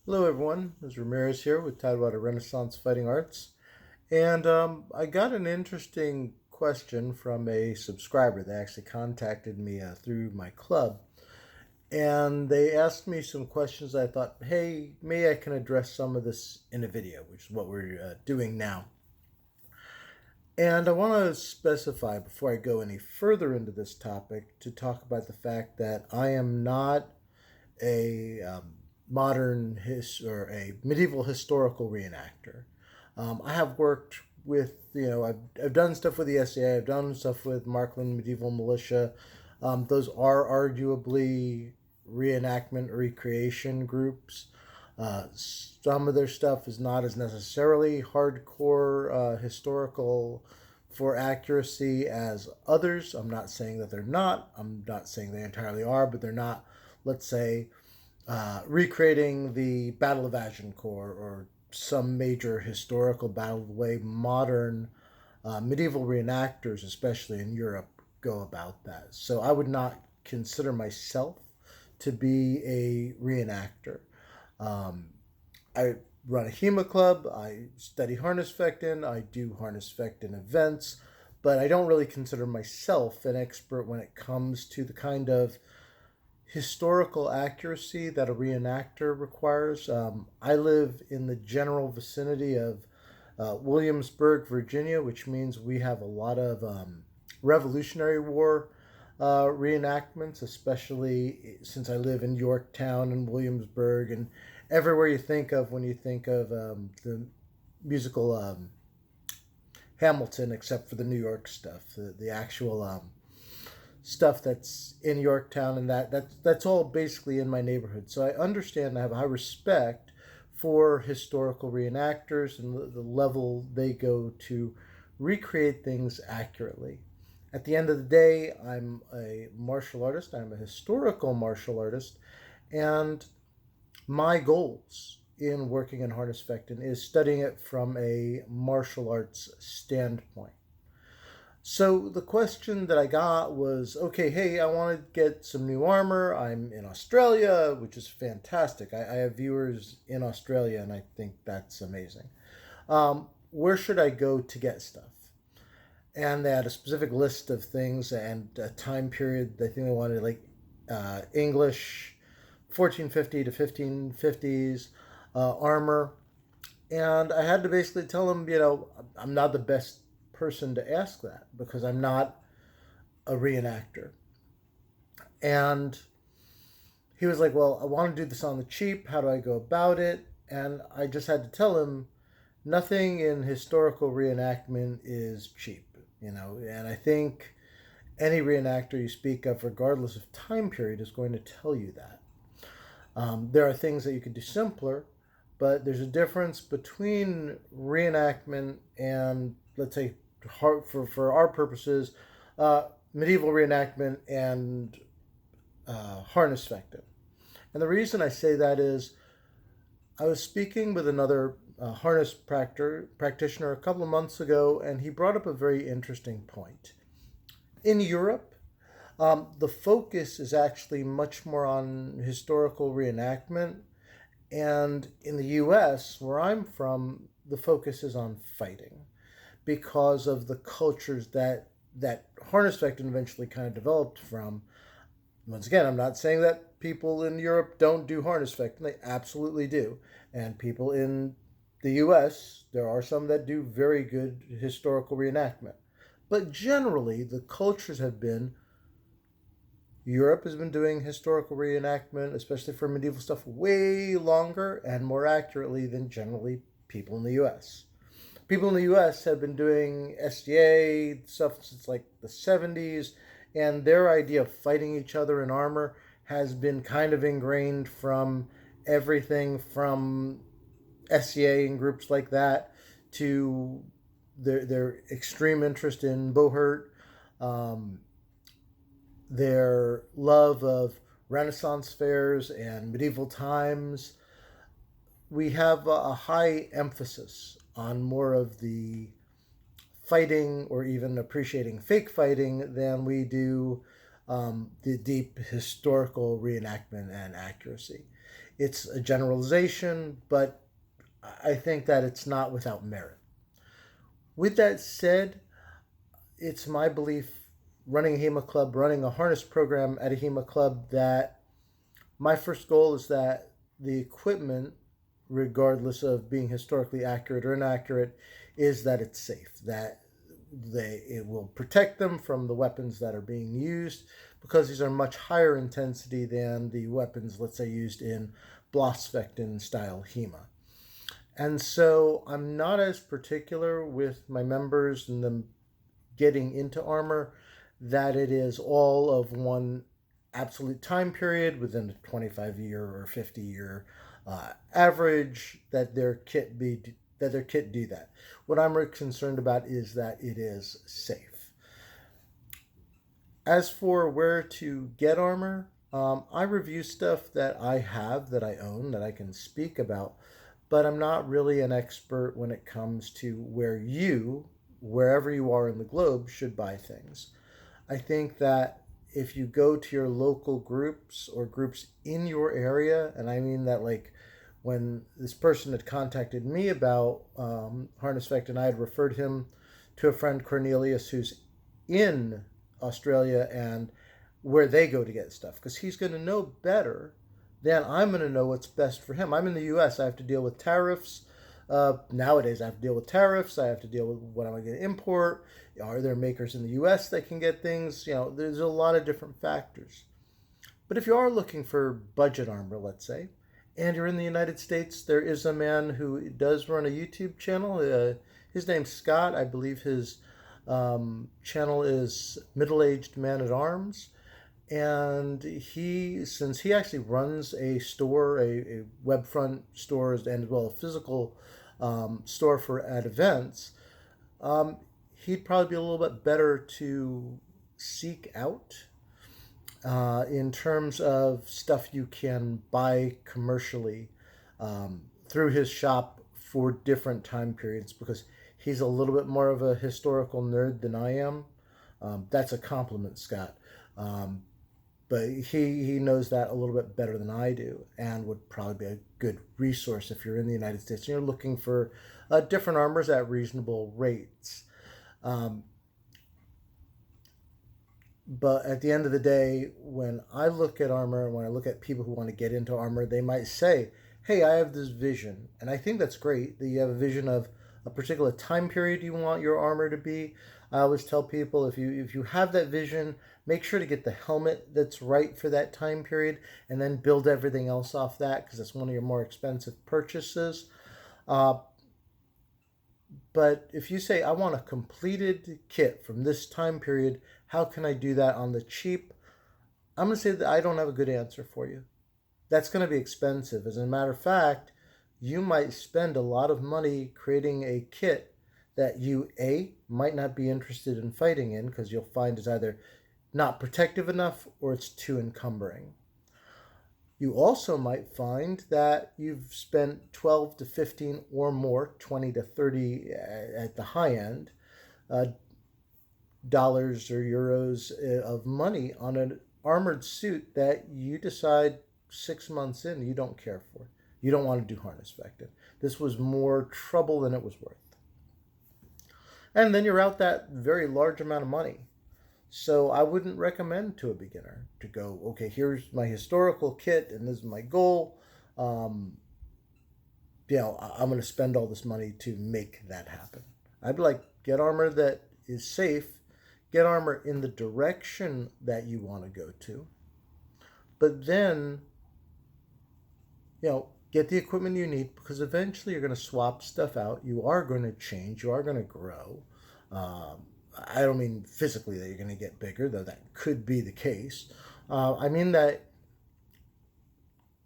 Hello, everyone. This is Ramirez here with Tidewater Renaissance Fighting Arts. And I got an interesting question from a subscriber. They actually contacted me through my club. And they asked me some questions. I thought, hey, maybe I can address some of this in a video, which is what we're doing now. And I want to specify before I go any further into this topic to talk about the fact that I am not a or a medieval historical reenactor. I have worked with, I've done stuff with the SCA, I've done stuff with Markland Medieval Militia. Those are arguably reenactment recreation groups. Some of their stuff is not as necessarily hardcore historical for accuracy as others. I'm not saying that they're not. I'm not saying they entirely are, but they're not, let's say, recreating the Battle of Agincourt or some major historical battle the way modern medieval reenactors, especially in Europe, go about that. So I would not consider myself to be a reenactor. Um, I run a HEMA club. I study Harnischfechten. I do Harnischfechten events, but I don't really consider myself an expert when it comes to the kind of historical accuracy that a reenactor requires. I live in the general vicinity of Williamsburg, Virginia, which means we have a lot of Revolutionary War reenactments, especially since I live in Yorktown and Williamsburg and everywhere you think of when you think of the musical Hamilton, except for the New York stuff, the actual stuff that's in Yorktown, and that's all basically in my neighborhood. So I understand, I have high respect for historical reenactors and the level they go to recreate things accurately. At the end of the day, I'm a martial artist, I'm a historical martial artist, and my goals in working in Harnischfechten is studying it from a martial arts standpoint. So the question that I got was, okay, hey, I want to get some new armor. I'm in Australia, which is fantastic. I have viewers in Australia, and I think that's amazing. Where should I go to get stuff? And they had a specific list of things and a time period. I think they wanted like English 1450 to 1550s armor. And I had to basically tell them, I'm not the best person to ask that because I'm not a reenactor. And he was like, well, I want to do this on the cheap. How do I go about it? And I just had to tell him nothing in historical reenactment is cheap, and I think any reenactor you speak of, regardless of time period, is going to tell you that. There are things that you could do simpler, but there's a difference between reenactment and, let's say, for our purposes, medieval reenactment and Harnischfechten. And the reason I say that is I was speaking with another harness practitioner a couple of months ago, and he brought up a very interesting point. In Europe, the focus is actually much more on historical reenactment, and in the US, where I'm from, the focus is on fighting because of the cultures that Harnischfechten eventually kind of developed from. Once again, I'm not saying that people in Europe don't do Harnischfechten. They absolutely do. And people in the US, there are some that do very good historical reenactment. But generally, the cultures have been Europe has been doing historical reenactment, especially for medieval stuff, way longer and more accurately than generally people in the US. People in the US have been doing SDA stuff since like the 70s, and their idea of fighting each other in armor has been kind of ingrained from everything from SCA and groups like that to their extreme interest in Bohurt, their love of Renaissance fairs and medieval times. We have a high emphasis on more of the fighting or even appreciating fake fighting than we do the deep historical reenactment and accuracy. It's a generalization, but I think that it's not without merit. With that said, it's my belief, running a HEMA club, running a harness program at a HEMA club, that my first goal is that the equipment, regardless of being historically accurate or inaccurate, is that it's safe, that it will protect them from the weapons that are being used, because these are much higher intensity than the weapons, let's say, used in Harnischfechten style HEMA. And so I'm not as particular with my members and them getting into armor that it is all of one absolute time period within a 25-year or 50-year average that their kit do that. What I'm really concerned about is that it is safe. As for where to get armor, I review stuff that I have, that I own, that I can speak about, but I'm not really an expert when it comes to where you, wherever you are in the globe, should buy things. I think that if you go to your local groups or groups in your area, and I mean that, like, when this person had contacted me about Harnischfechten, I had referred him to a friend, Cornelius, who's in Australia, and where they go to get stuff, because he's going to know better than I'm going to know what's best for him. I'm in the U.S. I have to deal with tariffs. Nowadays, I have to deal with tariffs. I have to deal with what I'm going to import. Are there makers in the U.S. that can get things? There's a lot of different factors. But if you are looking for budget armor, let's say, and you're in the United States, there is a man who does run a YouTube channel. His name's Scott. I believe his channel is Middle-Aged Man at Arms. And since he actually runs a store, a web front store, and as well a physical store at events, he'd probably be a little bit better to seek out in terms of stuff you can buy commercially through his shop for different time periods, because he's a little bit more of a historical nerd than I am. That's a compliment, Scott. But he knows that a little bit better than I do, and would probably be a good resource if you're in the United States and you're looking for different armors at reasonable rates. But at the end of the day, when I look at armor, and when I look at people who want to get into armor, they might say, hey, I have this vision. And I think that's great that you have a vision of a particular time period you want your armor to be. I always tell people, if you have that vision, make sure to get the helmet that's right for that time period, and then build everything else off that, because that's one of your more expensive purchases. But if you say, I want a completed kit from this time period, how can I do that on the cheap? I'm going to say that I don't have a good answer for you. That's going to be expensive. As a matter of fact, you might spend a lot of money creating a kit that you, A, might not be interested in fighting in, because you'll find it's either not protective enough or it's too encumbering. You also might find that you've spent 12 to 15 or more, 20 to 30 at the high end, dollars or euros of money on an armored suit that you decide 6 months in you don't care for. You don't want to do Harnischfechten. This was more trouble than it was worth. And then you're out that very large amount of money. So I wouldn't recommend to a beginner to go, okay, here's my historical kit and this is my goal. I'm going to spend all this money to make that happen. I'd be like, get armor that is safe, get armor in the direction that you want to go to, but then, get the equipment you need, because eventually you're going to swap stuff out. You are going to change. You are going to grow. I don't mean physically that you're going to get bigger, though that could be the case. I mean that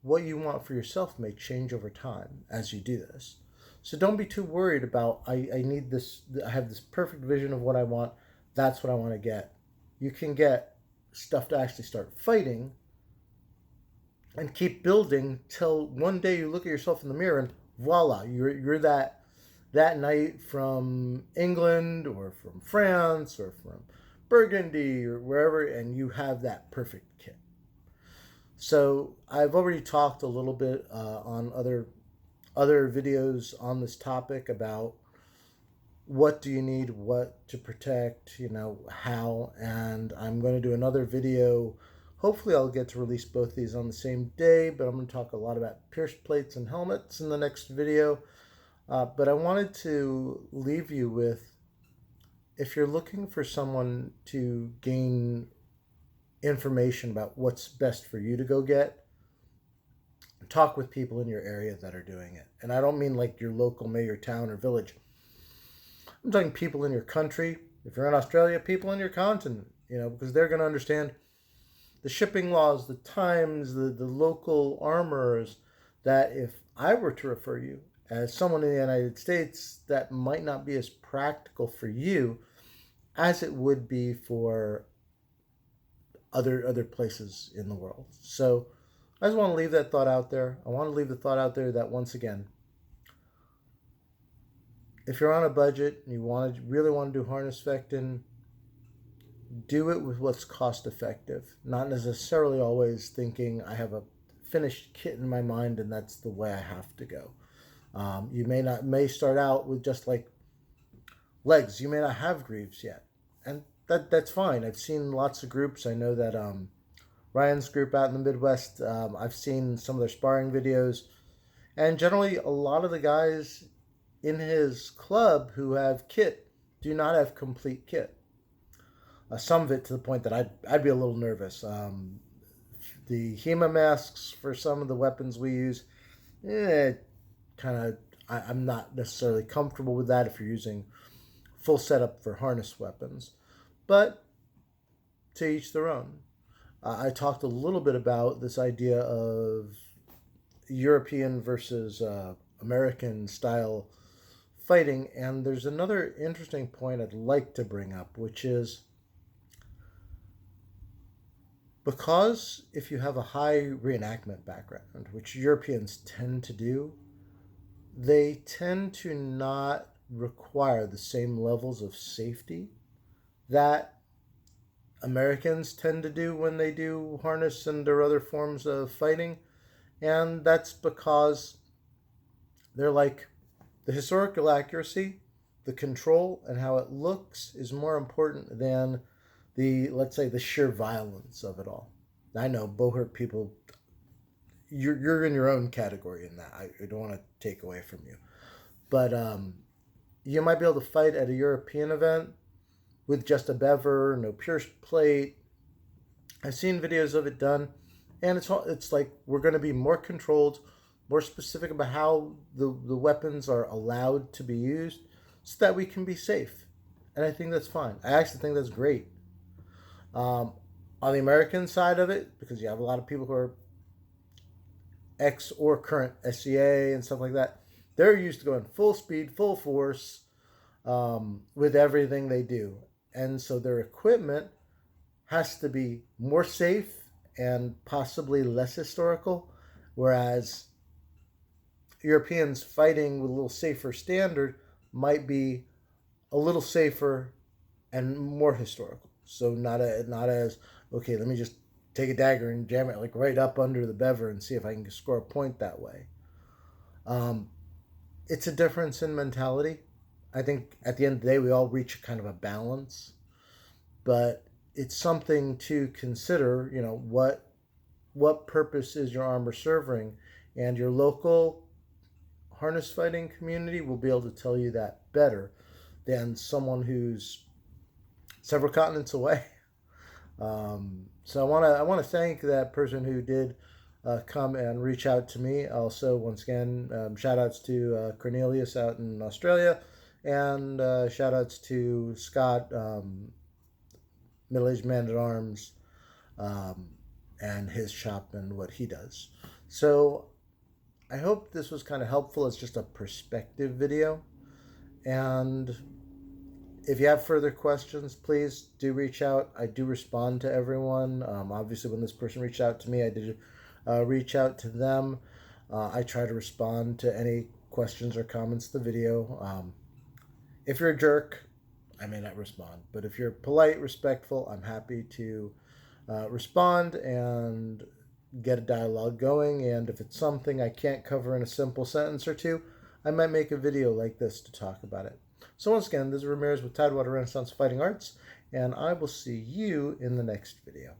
what you want for yourself may change over time as you do this. So don't be too worried about, I need this, I have this perfect vision of what I want. That's what I want to get. You can get stuff to actually start fighting and keep building till one day you look at yourself in the mirror and voila, you're that knight from England or from France or from Burgundy or wherever, and you have that perfect kit. So I've already talked a little bit on other videos on this topic about what do you need, what to protect, how, and I'm going to do another video. Hopefully I'll get to release both these on the same day, but I'm going to talk a lot about pierced plates and helmets in the next video. But I wanted to leave you with, if you're looking for someone to gain information about what's best for you to go get, talk with people in your area that are doing it. And I don't mean like your local mayor, town, or village. I'm talking people in your country. If you're in Australia, people in your continent, because they're going to understand the shipping laws, the times, the local armorers, that if I were to refer you as someone in the United States, that might not be as practical for you as it would be for other places in the world. So I just want to leave that thought out there. I want to leave the thought out there that, once again, if you're on a budget and you really want to do Harnischfechten, do it with what's cost effective. Not necessarily always thinking I have a finished kit in my mind and that's the way I have to go. You may start out with just like legs. You may not have greaves yet, and that's fine. I've seen lots of groups. I know that Ryan's group out in the Midwest, I've seen some of their sparring videos, and generally a lot of the guys in his club who have kit do not have complete kit. Some of it to the point that I'd be a little nervous. The HEMA masks for some of the weapons we use, I'm not necessarily comfortable with that if you're using full setup for harness weapons. But to each their own. I talked a little bit about this idea of European versus American style fighting, and there's another interesting point I'd like to bring up, which is, because if you have a high reenactment background, which Europeans tend to do, they tend to not require the same levels of safety that Americans tend to do when they do harness and or other forms of fighting. And that's because they're like, the historical accuracy, the control, and how it looks is more important than let's say, the sheer violence of it all. I know Bohurt people, you're in your own category in that. I don't want to take away from you. But you might be able to fight at a European event with just a bever, no pierced plate. I've seen videos of it done, and it's like, we're going to be more controlled, more specific about how the weapons are allowed to be used so that we can be safe. And I think that's fine. I actually think that's great. On the American side of it, because you have a lot of people who are ex or current SCA and stuff like that, they're used to going full speed, full force with everything they do. And so their equipment has to be more safe and possibly less historical, whereas Europeans fighting with a little safer standard might be a little safer and more historical. So not as, okay, let me just take a dagger and jam it like right up under the bever and see if I can score a point that way. It's a difference in mentality. I think at the end of the day, we all reach kind of a balance, but it's something to consider. What purpose is your armor serving, and your local harness fighting community will be able to tell you that better than someone who's several continents away. So I want to thank that person who did come and reach out to me. Also, once again, shout outs to Cornelius out in Australia, and shout outs to Scott, Middle-Aged Man at Arms, and his shop and what he does. So I hope this was kind of helpful as just a perspective video. And if you have further questions, please do reach out. I do respond to everyone. Obviously, when this person reached out to me, I did reach out to them. I try to respond to any questions or comments to the video. If you're a jerk, I may not respond. But if you're polite, respectful, I'm happy to respond and get a dialogue going, and if it's something I can't cover in a simple sentence or two, I might make a video like this to talk about it. So once again, this is Ramirez with Tidewater Renaissance Fighting Arts, and I will see you in the next video.